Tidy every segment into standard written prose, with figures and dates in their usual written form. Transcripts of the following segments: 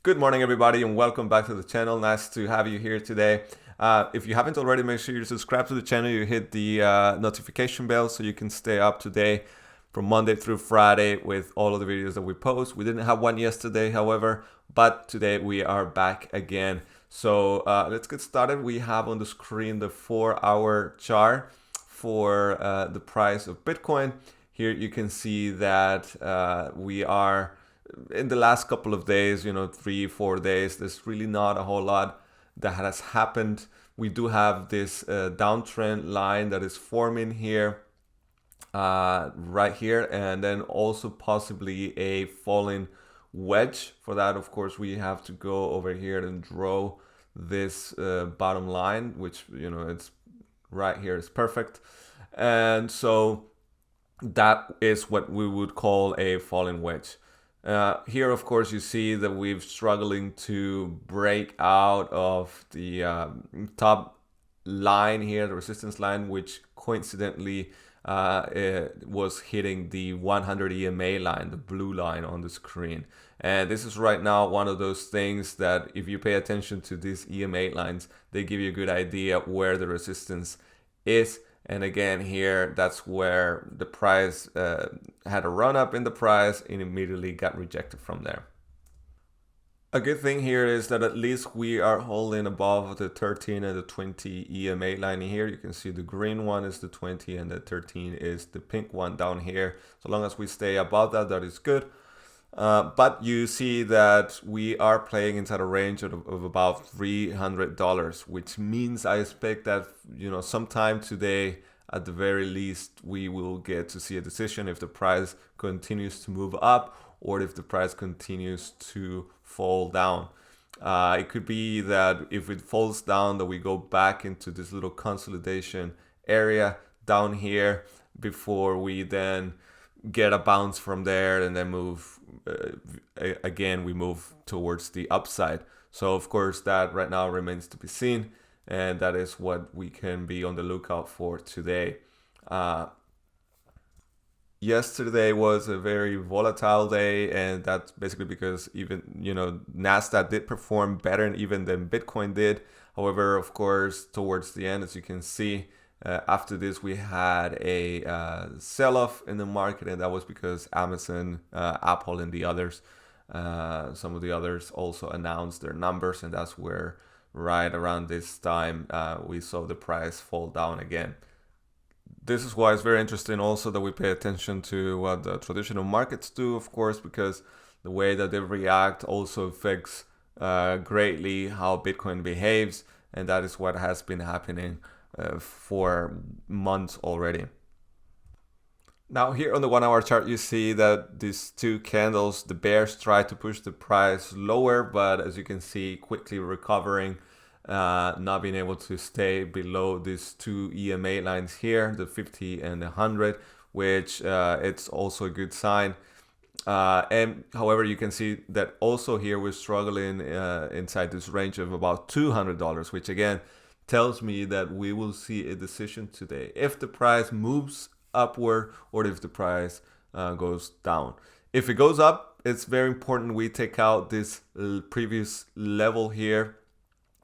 Good morning, everybody, and welcome back to the channel. Nice to have you here today. If you haven't already, make sure you subscribe to the channel. You hit the notification bell so you can stay up to date from Monday through Friday with all of the videos that we post. We didn't have one yesterday, however, but today we are back again. So let's get started. We have on the screen the 4-hour chart for the price of Bitcoin. Here you can see that we are in the last couple of days, 3-4 days, there's really not a whole lot that has happened. We do have this downtrend line that is forming here, right here, and then also possibly a falling wedge. For that, of course, we have to go over here and draw this bottom line, which, it's right here is perfect. And so that is what we would call a falling wedge. Here, of course, you see that we're struggling to break out of the top line here, the resistance line, which coincidentally was hitting the 100 EMA line, the blue line on the screen. And this is right now one of those things that if you pay attention to these EMA lines, they give you a good idea where the resistance is. And again, here, that's where the price had a run up in the price and immediately got rejected from there. A good thing here is that at least we are holding above the 13 and the 20 EMA line here. You can see the green one is the 20 and the 13 is the pink one down here. So long as we stay above that, that is good. But you see that we are playing inside a range of about $300, which means I expect that, sometime today, at the very least, we will get to see a decision if the price continues to move up or if the price continues to fall down. It could be that if it falls down, that we go back into this little consolidation area down here before we then get a bounce from there and then move again, we move towards the upside. So of course that right now remains to be seen, and that is what we can be on the lookout for today. Yesterday was a very volatile day, and that's basically because even Nasdaq did perform better even than Bitcoin did. However, of course, towards the end, as you can see, after this, we had a sell-off in the market, and that was because Amazon, Apple, and the others, some of the others also announced their numbers, and that's where right around this time we saw the price fall down again. This is why it's very interesting also that we pay attention to what the traditional markets do, of course, because the way that they react also affects greatly how Bitcoin behaves, and that is what has been happening for months already. Now here on the 1-hour chart, you see that these two candles, the bears try to push the price lower, but as you can see, quickly recovering, not being able to stay below these two EMA lines here, the 50 and the 100, which it's also a good sign. And however, you can see that also here we're struggling inside this range of about $200, which again tells me that we will see a decision today if the price moves upward or if the price goes down. If it goes up, it's very important we take out this previous level here.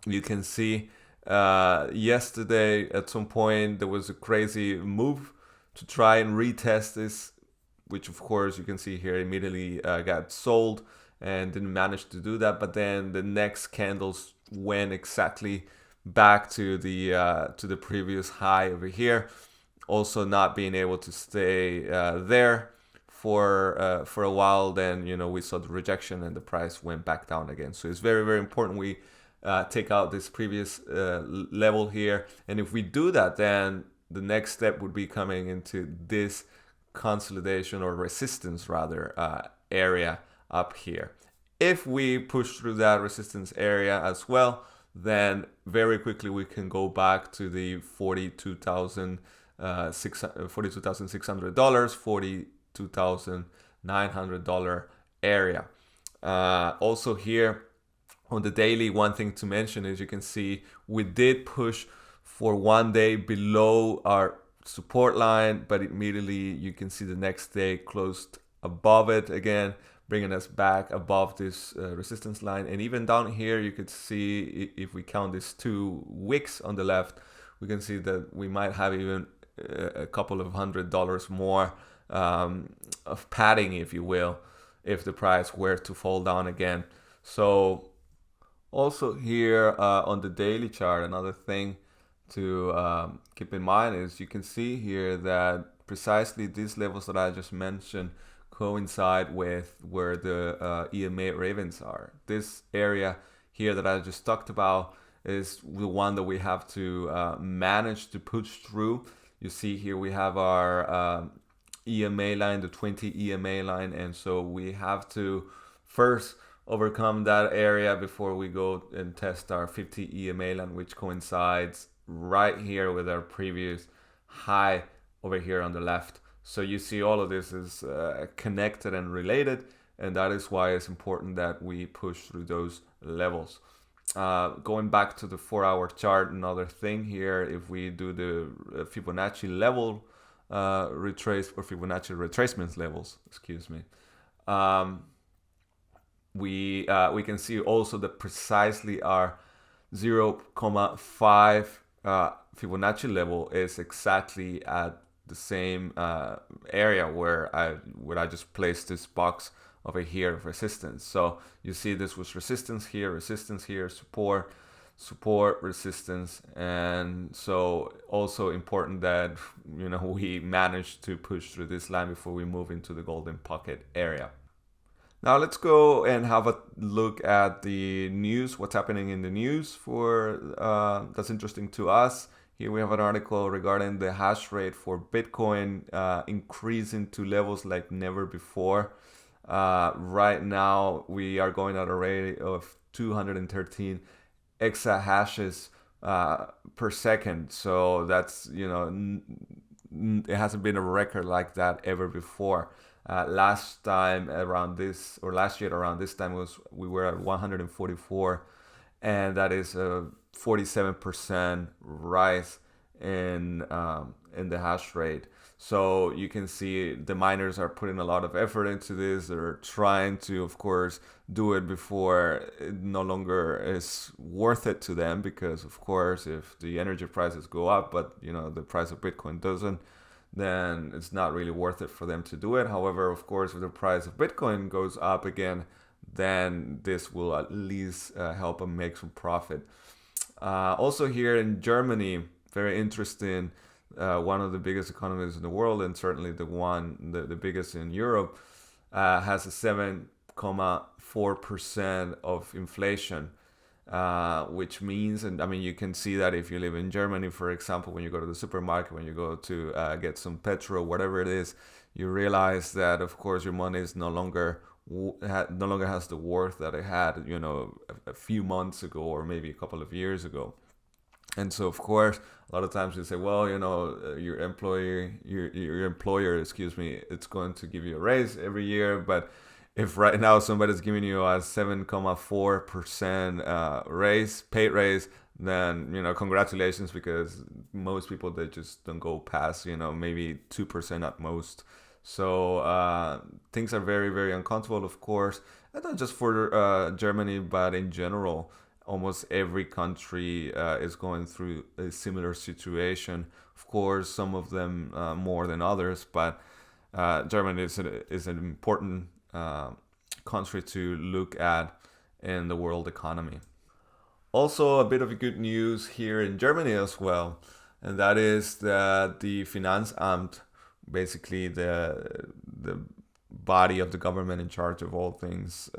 You can see yesterday at some point there was a crazy move to try and retest this, which of course you can see here immediately got sold and didn't manage to do that. But then the next candles went exactly back to the previous high over here, also not being able to stay there for a while. Then we saw the rejection and the price went back down again. So it's very, very important we take out this previous level here, and if we do that, then the next step would be coming into this consolidation or resistance rather area up here. If we push through that resistance area as well, then very quickly we can go back to the $42,600, $42,900 area. Also here on the daily, one thing to mention is you can see we did push for one day below our support line, but immediately you can see the next day closed above it again. bringing us back above this resistance line. And even down here, you could see, if we count these 2 wicks on the left, we can see that we might have even a couple of $100 more of padding, if you will, if the price were to fall down again. So also here on the daily chart, another thing to keep in mind is you can see here that precisely these levels that I just mentioned coincide with where the EMA ravens are. This area here that I just talked about is the one that we have to manage to push through. You see here we have our EMA line, the 20 EMA line, and so we have to first overcome that area before we go and test our 50 EMA line, which coincides right here with our previous high over here on the left. So you see all of this is connected and related, and that is why it's important that we push through those levels. Going back to the 4-hour chart, another thing here, if we do the Fibonacci level retrace, or Fibonacci retracement levels, excuse me, we can see also that precisely our 0.5 Fibonacci level is exactly at the same area where I just placed this box over here of resistance. So you see this was resistance here, support, resistance, and so also important that we manage to push through this line before we move into the golden pocket area. Now let's go and have a look at the news, what's happening in the news for that's interesting to us. Here we have an article regarding the hash rate for Bitcoin increasing to levels like never before. Right now we are going at a rate of 213 exahashes per second. So that's, it hasn't been a record like that ever before. Last time around this, or last year around this time, we were at 144, and that is a 47% rise in the hash rate. So you can see the miners are putting a lot of effort into this. They're trying to, of course, do it before it no longer is worth it to them, because of course if the energy prices go up but the price of Bitcoin doesn't, then it's not really worth it for them to do it. However, of course, if the price of Bitcoin goes up again, then this will at least help them make some profit. Also here in Germany, very interesting, one of the biggest economies in the world, and certainly the biggest in Europe, has a 7.4% of inflation, which means, and I mean, you can see that if you live in Germany, for example, when you go to the supermarket, when you go to get some petrol, whatever it is, you realize that, of course, your money is no longer has the worth that it had, a few months ago or maybe a couple of years ago. And so, of course, a lot of times you say, well, your employer, excuse me, it's going to give you a raise every year. But if right now somebody's giving you a 7.4% paid raise, then, congratulations, because most people, they just don't go past, maybe 2% at most. So things are very, very uncomfortable, of course, and not just for Germany, but in general. Almost every country is going through a similar situation. Of course, some of them more than others, but Germany is an important country to look at in the world economy. Also, a bit of good news here in Germany as well, and that is that the Finanzamt, basically the body of the government in charge of all things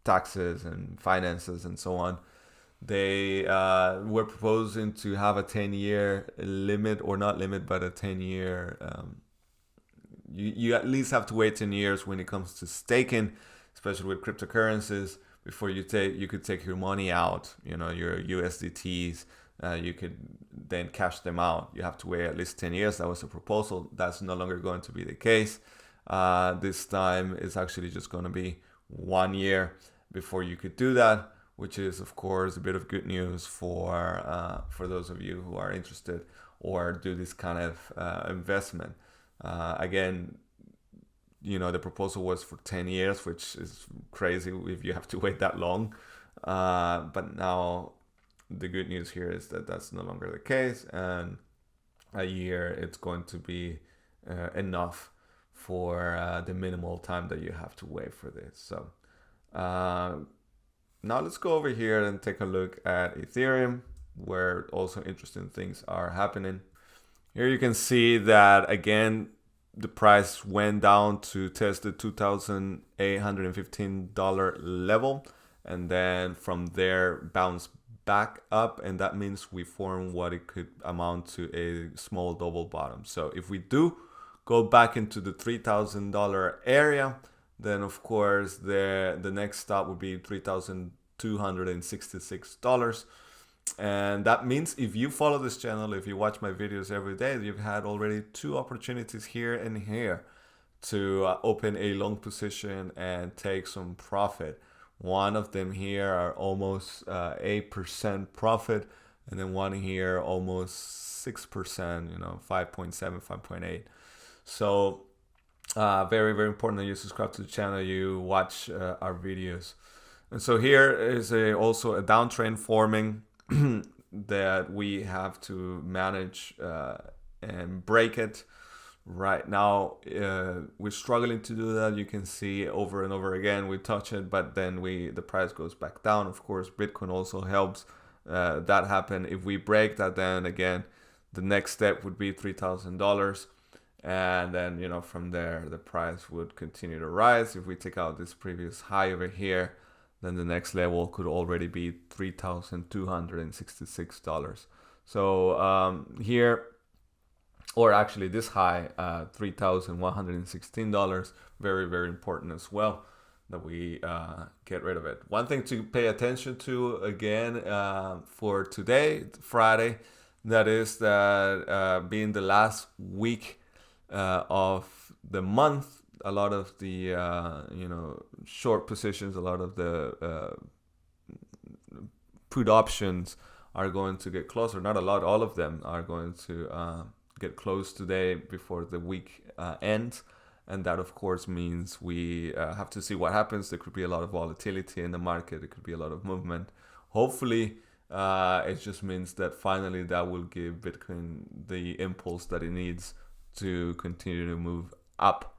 taxes and finances and so on, they were proposing to have a 10-year limit, or not limit, but a 10-year you at least have to wait 10 years when it comes to staking, especially with cryptocurrencies, before you could take your money out, your USDTs. You could then cash them out. You have to wait at least 10 years. That was a proposal. That's no longer going to be the case. This time it's actually just going to be 1 year before you could do that, which is, of course, a bit of good news for those of you who are interested or do this kind of investment. Again, the proposal was for 10 years, which is crazy if you have to wait that long. But now the good news here is that that's no longer the case, and a year it's going to be enough for the minimal time that you have to wait for this. So now let's go over here and take a look at Ethereum, where also interesting things are happening. Here you can see that again the price went down to test the $2,815 level, and then from there bounced back up, and that means we form what it could amount to a small double bottom. So if we do go back into the $3,000 area, then of course the next stop would be $3,266. And that means if you follow this channel, if you watch my videos every day, you've had already 2 opportunities here and here to open a long position and take some profit. One of them here are almost 8% profit, and then one here almost 6%, 5.7, 5.8. So very, very important that you subscribe to the channel, you watch our videos. And so here is also a downtrend forming that we have to manage and break it. Right now we're struggling to do that. You can see over and over again we touch it, but then the price goes back down. Of course, Bitcoin also helps that happen. If we break that, then again the next step would be $3,000, and then from there the price would continue to rise. If we take out this previous high over here, then the next level could already be $3,266. So here, or actually this high, $3,116, very, very important as well that we get rid of it. One thing to pay attention to again for today, Friday, that is that being the last week of the month, a lot of the short positions, a lot of the put options are going to get closer. Not a lot, all of them are going to get closed today before the week ends, and that of course means we have to see what happens. There could be a lot of volatility in the market, there could be a lot of movement. Hopefully it just means that finally that will give Bitcoin the impulse that it needs to continue to move up.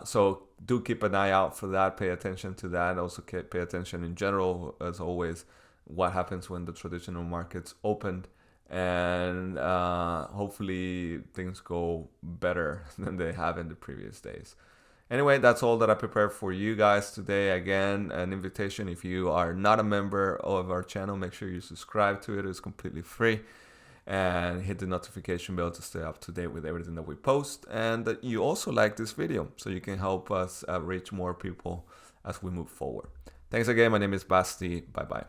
So do keep an eye out for that, pay attention to that. Also pay attention in general, as always, what happens when the traditional markets opened, and hopefully things go better than they have in the previous days. Anyway, that's all that I prepared for you guys today. Again, an invitation, if you are not a member of our channel, make sure you subscribe to it. It's completely free, and hit the notification bell to stay up to date with everything that we post, and that you also like this video so you can help us reach more people as we move forward. Thanks again. My name is Basti. Bye bye.